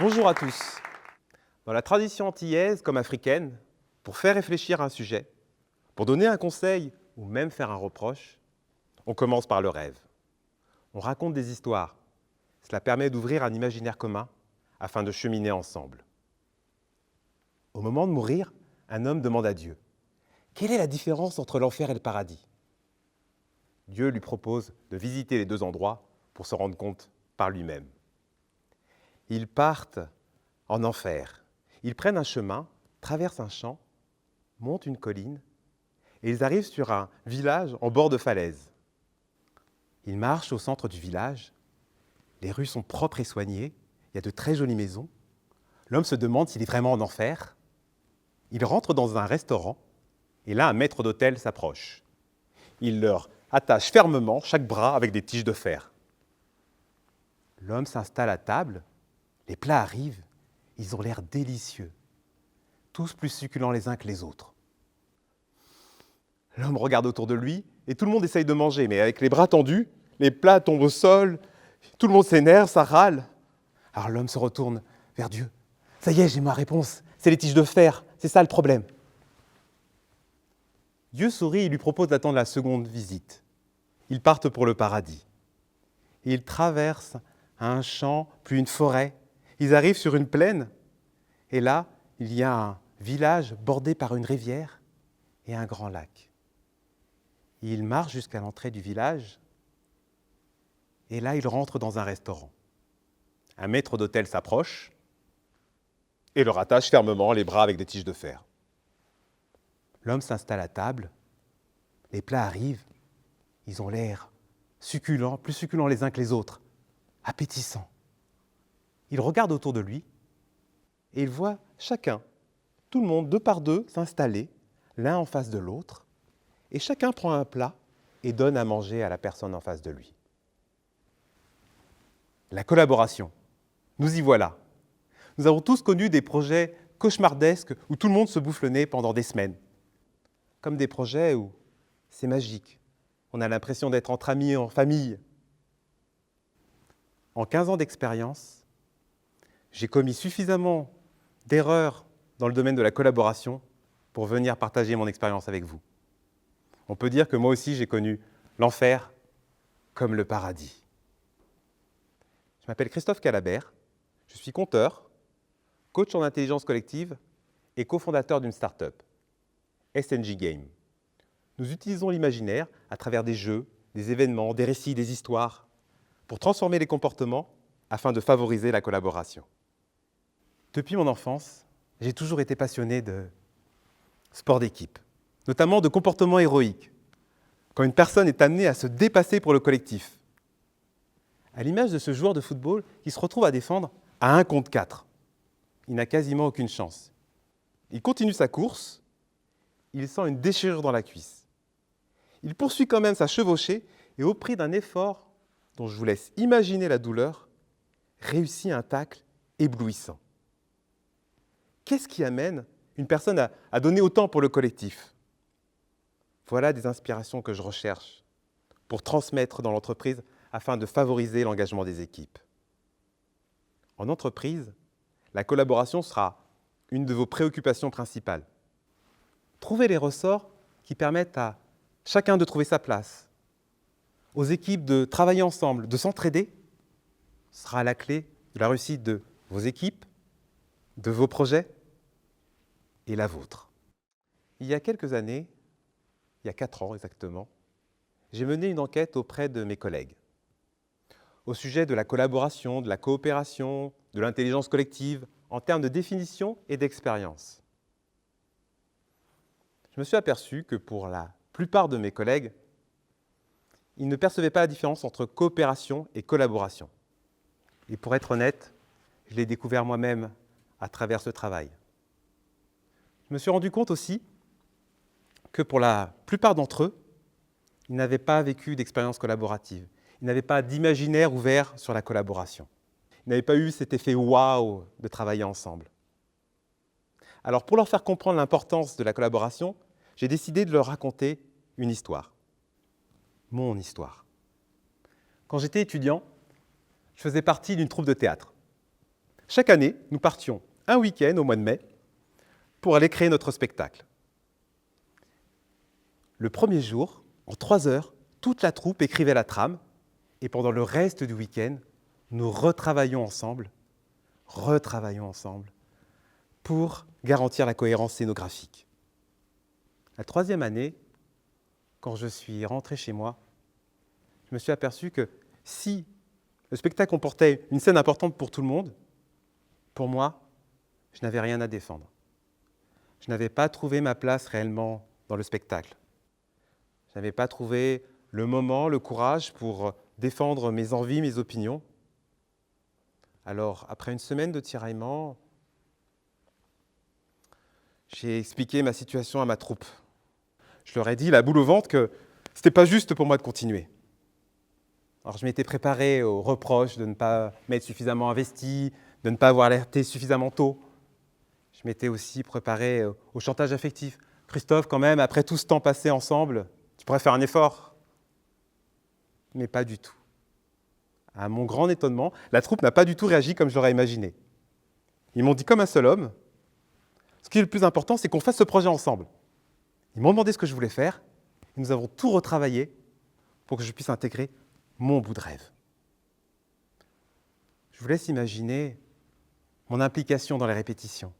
Bonjour à tous. Dans la tradition antillaise comme africaine, pour faire réfléchir à un sujet, pour donner un conseil ou même faire un reproche, on commence par le rêve. On raconte des histoires. Cela permet d'ouvrir un imaginaire commun afin de cheminer ensemble. Au moment de mourir, un homme demande à Dieu : quelle est la différence entre l'enfer et le paradis ? Dieu lui propose de visiter les deux endroits pour se rendre compte par lui-même. Ils partent en enfer. Ils prennent un chemin, traversent un champ, montent une colline et ils arrivent sur un village en bord de falaise. Ils marchent au centre du village. Les rues sont propres et soignées. Il y a de très jolies maisons. L'homme se demande s'il est vraiment en enfer. Il rentre dans un restaurant et là, un maître d'hôtel s'approche. Il leur attache fermement chaque bras avec des tiges de fer. L'homme s'installe à table. Les plats arrivent. Ils ont l'air délicieux. Tous plus succulents les uns que les autres. L'homme regarde autour de lui et tout le monde essaye de manger, mais avec les bras tendus, les plats tombent au sol, tout le monde s'énerve, ça râle. Alors l'homme se retourne vers Dieu. « Ça y est, j'ai ma réponse, c'est les tiges de fer, c'est ça le problème. » Dieu sourit et lui propose d'attendre la seconde visite. Ils partent pour le paradis. Ils traversent un champ, puis une forêt. Ils arrivent sur une plaine et là, il y a un village bordé par une rivière et un grand lac. Ils marchent jusqu'à l'entrée du village et là, ils rentrent dans un restaurant. Un maître d'hôtel s'approche et leur attache fermement les bras avec des tiges de fer. L'homme s'installe à table, les plats arrivent, ils ont l'air succulents, plus succulents les uns que les autres, appétissants. Il regarde autour de lui et il voit chacun, tout le monde, deux par deux, s'installer, l'un en face de l'autre, et chacun prend un plat et donne à manger à la personne en face de lui. La collaboration, nous y voilà. Nous avons tous connu des projets cauchemardesques où tout le monde se bouffe le nez pendant des semaines. Comme des projets où c'est magique, on a l'impression d'être entre amis et en famille. En 15 ans d'expérience, j'ai commis suffisamment d'erreurs dans le domaine de la collaboration pour venir partager mon expérience avec vous. On peut dire que moi aussi, j'ai connu l'enfer comme le paradis. Je m'appelle Christophe Calabert, je suis conteur, coach en intelligence collective et cofondateur d'une start-up, SNG Game. Nous utilisons l'imaginaire à travers des jeux, des événements, des récits, des histoires, pour transformer les comportements afin de favoriser la collaboration. Depuis mon enfance, j'ai toujours été passionné de sport d'équipe, notamment de comportements héroïques, quand une personne est amenée à se dépasser pour le collectif. À l'image de ce joueur de football qui se retrouve à défendre à 1 contre 4. Il n'a quasiment aucune chance. Il continue sa course, il sent une déchirure dans la cuisse. Il poursuit quand même sa chevauchée et au prix d'un effort dont je vous laisse imaginer la douleur, réussit un tacle éblouissant. Qu'est-ce qui amène une personne à donner autant pour le collectif ? Voilà des inspirations que je recherche pour transmettre dans l'entreprise afin de favoriser l'engagement des équipes. En entreprise, la collaboration sera une de vos préoccupations principales. Trouvez les ressorts qui permettent à chacun de trouver sa place, aux équipes de travailler ensemble, de s'entraider, sera la clé de la réussite de vos équipes, de vos projets et la vôtre. Il y a quelques années, il y a 4 ans exactement, j'ai mené une enquête auprès de mes collègues au sujet de la collaboration, de la coopération, de l'intelligence collective, en termes de définition et d'expérience. Je me suis aperçu que pour la plupart de mes collègues, ils ne percevaient pas la différence entre coopération et collaboration. Et pour être honnête, je l'ai découvert moi-même à travers ce travail. Je me suis rendu compte aussi que pour la plupart d'entre eux, ils n'avaient pas vécu d'expérience collaborative. Ils n'avaient pas d'imaginaire ouvert sur la collaboration. Ils n'avaient pas eu cet effet « waouh » de travailler ensemble. Alors pour leur faire comprendre l'importance de la collaboration, j'ai décidé de leur raconter une histoire. Mon histoire. Quand j'étais étudiant, je faisais partie d'une troupe de théâtre. Chaque année, nous partions un week-end au mois de mai pour aller créer notre spectacle. Le premier jour, en 3 heures, toute la troupe écrivait la trame et pendant le reste du week-end, nous retravaillons ensemble pour garantir la cohérence scénographique. La 3e année, quand je suis rentré chez moi, je me suis aperçu que si le spectacle comportait une scène importante pour tout le monde, pour moi, je n'avais rien à défendre. Je n'avais pas trouvé ma place réellement dans le spectacle. Je n'avais pas trouvé le moment, le courage pour défendre mes envies, mes opinions. Alors, après une semaine de tiraillement, j'ai expliqué ma situation à ma troupe. Je leur ai dit, la boule au ventre, que ce n'était pas juste pour moi de continuer. Alors, je m'étais préparé aux reproches de ne pas m'être suffisamment investi, de ne pas avoir alerté suffisamment tôt. Je m'étais aussi préparé au chantage affectif. Christophe, quand même, après tout ce temps passé ensemble, tu pourrais faire un effort. Mais pas du tout. À mon grand étonnement, la troupe n'a pas du tout réagi comme je l'aurais imaginé. Ils m'ont dit comme un seul homme, ce qui est le plus important, c'est qu'on fasse ce projet ensemble. Ils m'ont demandé ce que je voulais faire, et nous avons tout retravaillé pour que je puisse intégrer mon bout de rêve. Je vous laisse imaginer mon implication dans les répétitions,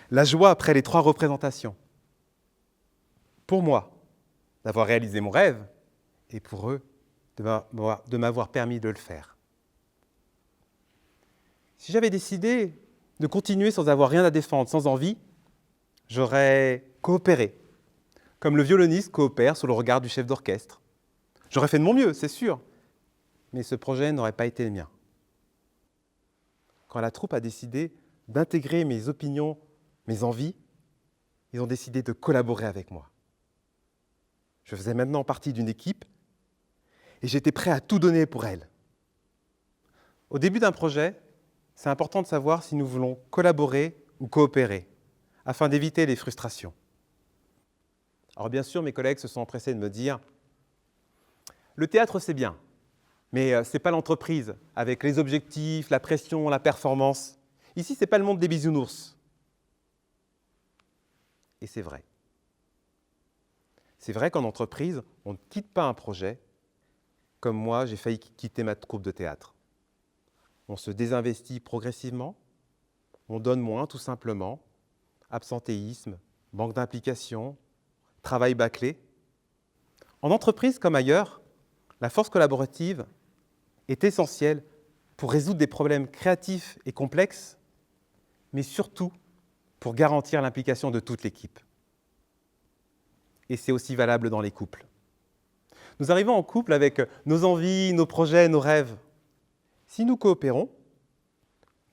la joie après les 3 représentations. Pour moi, d'avoir réalisé mon rêve, et pour eux, de m'avoir permis de le faire. Si j'avais décidé de continuer sans avoir rien à défendre, sans envie, j'aurais coopéré, comme le violoniste coopère sous le regard du chef d'orchestre. J'aurais fait de mon mieux, c'est sûr, mais ce projet n'aurait pas été le mien. Quand la troupe a décidé d'intégrer mes opinions, mes envies, ils ont décidé de collaborer avec moi. Je faisais maintenant partie d'une équipe et j'étais prêt à tout donner pour elle. Au début d'un projet, c'est important de savoir si nous voulons collaborer ou coopérer, afin d'éviter les frustrations. Alors bien sûr, mes collègues se sont empressés de me dire « Le théâtre, c'est bien, mais ce n'est pas l'entreprise, avec les objectifs, la pression, la performance. Ici, ce n'est pas le monde des bisounours. » Et c'est vrai. C'est vrai qu'en entreprise, on ne quitte pas un projet, comme moi, j'ai failli quitter ma troupe de théâtre. On se désinvestit progressivement, on donne moins tout simplement, absentéisme, manque d'implication, travail bâclé. En entreprise comme ailleurs, la force collaborative est essentielle pour résoudre des problèmes créatifs et complexes, mais surtout pour garantir l'implication de toute l'équipe. Et c'est aussi valable dans les couples. Nous arrivons en couple avec nos envies, nos projets, nos rêves. Si nous coopérons,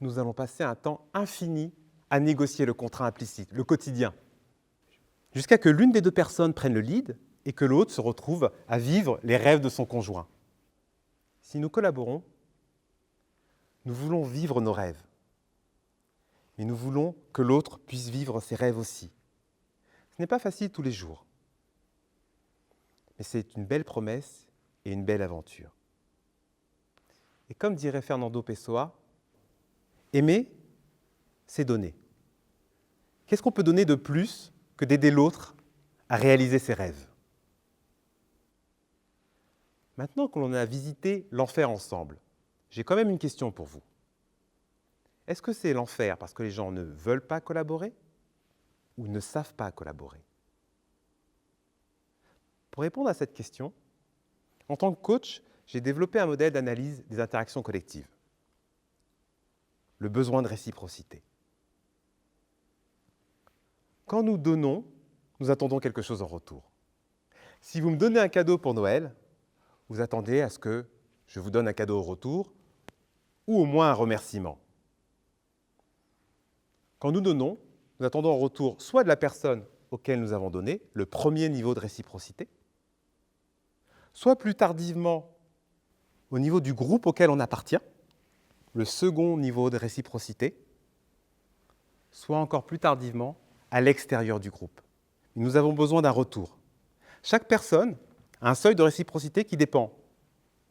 nous allons passer un temps infini à négocier le contrat implicite, le quotidien, jusqu'à que l'une des 2 personnes prenne le lead et que l'autre se retrouve à vivre les rêves de son conjoint. Si nous collaborons, nous voulons vivre nos rêves, mais nous voulons que l'autre puisse vivre ses rêves aussi. Ce n'est pas facile tous les jours, mais c'est une belle promesse et une belle aventure. Et comme dirait Fernando Pessoa, aimer, c'est donner. Qu'est-ce qu'on peut donner de plus que d'aider l'autre à réaliser ses rêves? Maintenant que l'on a visité l'enfer ensemble, j'ai quand même une question pour vous. Est-ce que c'est l'enfer parce que les gens ne veulent pas collaborer ou ne savent pas collaborer? Pour répondre à cette question, en tant que coach, j'ai développé un modèle d'analyse des interactions collectives. Le besoin de réciprocité. Quand nous donnons, nous attendons quelque chose en retour. Si vous me donnez un cadeau pour Noël, vous attendez à ce que je vous donne un cadeau au retour, ou au moins un remerciement. Quand nous donnons, nous attendons en retour soit de la personne auquel nous avons donné, le premier niveau de réciprocité, soit plus tardivement au niveau du groupe auquel on appartient, le second niveau de réciprocité, soit encore plus tardivement à l'extérieur du groupe. Nous avons besoin d'un retour. Chaque personne a un seuil de réciprocité qui dépend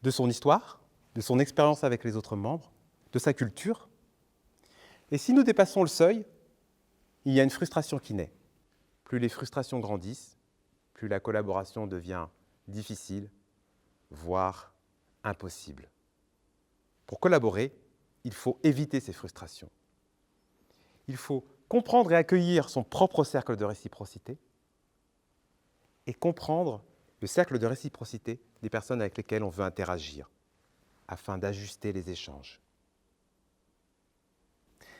de son histoire, de son expérience avec les autres membres, de sa culture, Et si nous dépassons le seuil, il y a une frustration qui naît. Plus les frustrations grandissent, plus la collaboration devient difficile, voire impossible. Pour collaborer, il faut éviter ces frustrations. Il faut comprendre et accueillir son propre cercle de réciprocité et comprendre le cercle de réciprocité des personnes avec lesquelles on veut interagir afin d'ajuster les échanges.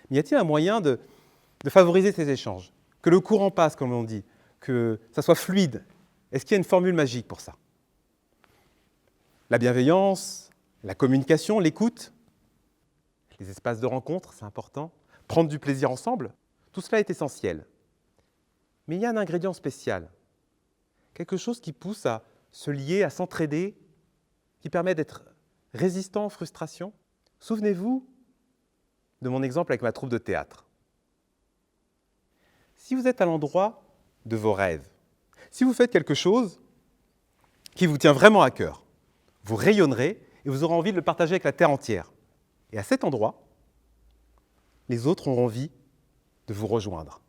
Mais y a-t-il un moyen de favoriser ces échanges? Que le courant passe, comme on dit, que ça soit fluide? Est-ce qu'il y a une formule magique pour ça? La bienveillance, la communication, l'écoute, les espaces de rencontre, c'est important. Prendre du plaisir ensemble, tout cela est essentiel. Mais il y a un ingrédient spécial, quelque chose qui pousse à se lier, à s'entraider, qui permet d'être résistant aux frustrations. Souvenez-vous de mon exemple avec ma troupe de théâtre. Si vous êtes à l'endroit de vos rêves, si vous faites quelque chose qui vous tient vraiment à cœur, vous rayonnerez et vous aurez envie de le partager avec la terre entière. Et à cet endroit, les autres auront envie de vous rejoindre.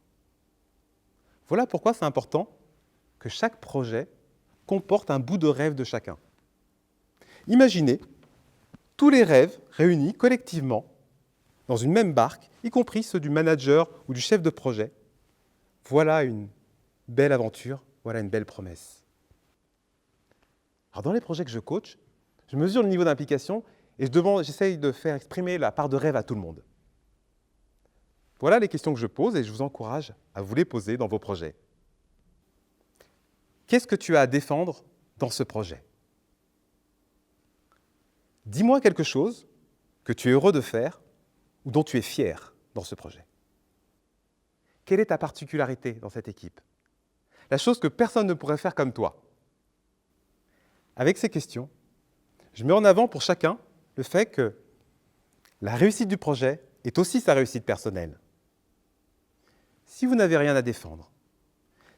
Voilà pourquoi c'est important que chaque projet comporte un bout de rêve de chacun. Imaginez tous les rêves réunis collectivement dans une même barque, y compris ceux du manager ou du chef de projet. Voilà une belle aventure, voilà une belle promesse. Alors dans les projets que je coach, je mesure le niveau d'implication et j'essaye de faire exprimer la part de rêve à tout le monde. Voilà les questions que je pose et je vous encourage à vous les poser dans vos projets. Qu'est-ce que tu as à défendre dans ce projet? Dis-moi quelque chose que tu es heureux de faire ou dont tu es fier dans ce projet. Quelle est ta particularité dans cette équipe? La chose que personne ne pourrait faire comme toi. Avec ces questions, je mets en avant pour chacun le fait que la réussite du projet est aussi sa réussite personnelle. Si vous n'avez rien à défendre,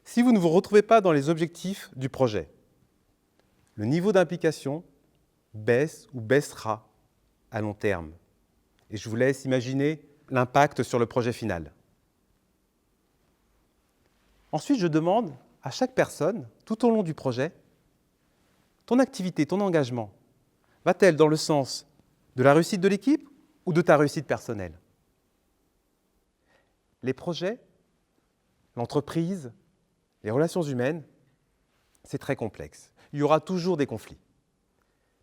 si vous ne vous retrouvez pas dans les objectifs du projet, le niveau d'implication baisse ou baissera à long terme. Et je vous laisse imaginer l'impact sur le projet final. Ensuite, je demande à chaque personne, tout au long du projet, ton activité, ton engagement, va-t-elle dans le sens de la réussite de l'équipe ou de ta réussite personnelle? Les projets, l'entreprise, les relations humaines, c'est très complexe. Il y aura toujours des conflits.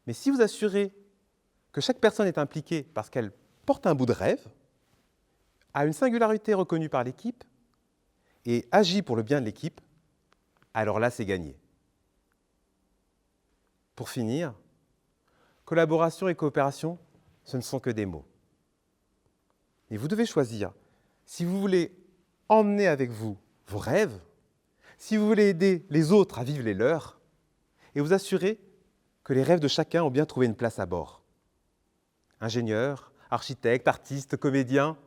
Mais si vous assurez que chaque personne est impliquée parce qu'elle porte un bout de rêve, a une singularité reconnue par l'équipe et agit pour le bien de l'équipe, alors là, c'est gagné. Pour finir, collaboration et coopération, ce ne sont que des mots. Et vous devez choisir si vous voulez emmener avec vous vos rêves, si vous voulez aider les autres à vivre les leurs, et vous assurer que les rêves de chacun ont bien trouvé une place à bord. Ingénieurs, architectes, artistes, comédiens,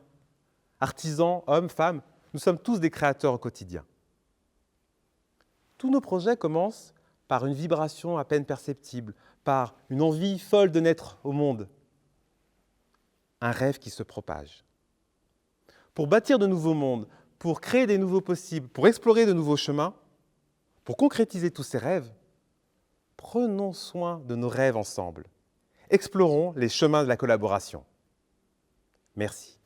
artisans, hommes, femmes, nous sommes tous des créateurs au quotidien. Tous nos projets commencent par une vibration à peine perceptible, par une envie folle de naître au monde, un rêve qui se propage. Pour bâtir de nouveaux mondes, pour créer des nouveaux possibles, pour explorer de nouveaux chemins, pour concrétiser tous ces rêves, prenons soin de nos rêves ensemble. Explorons les chemins de la collaboration. Merci.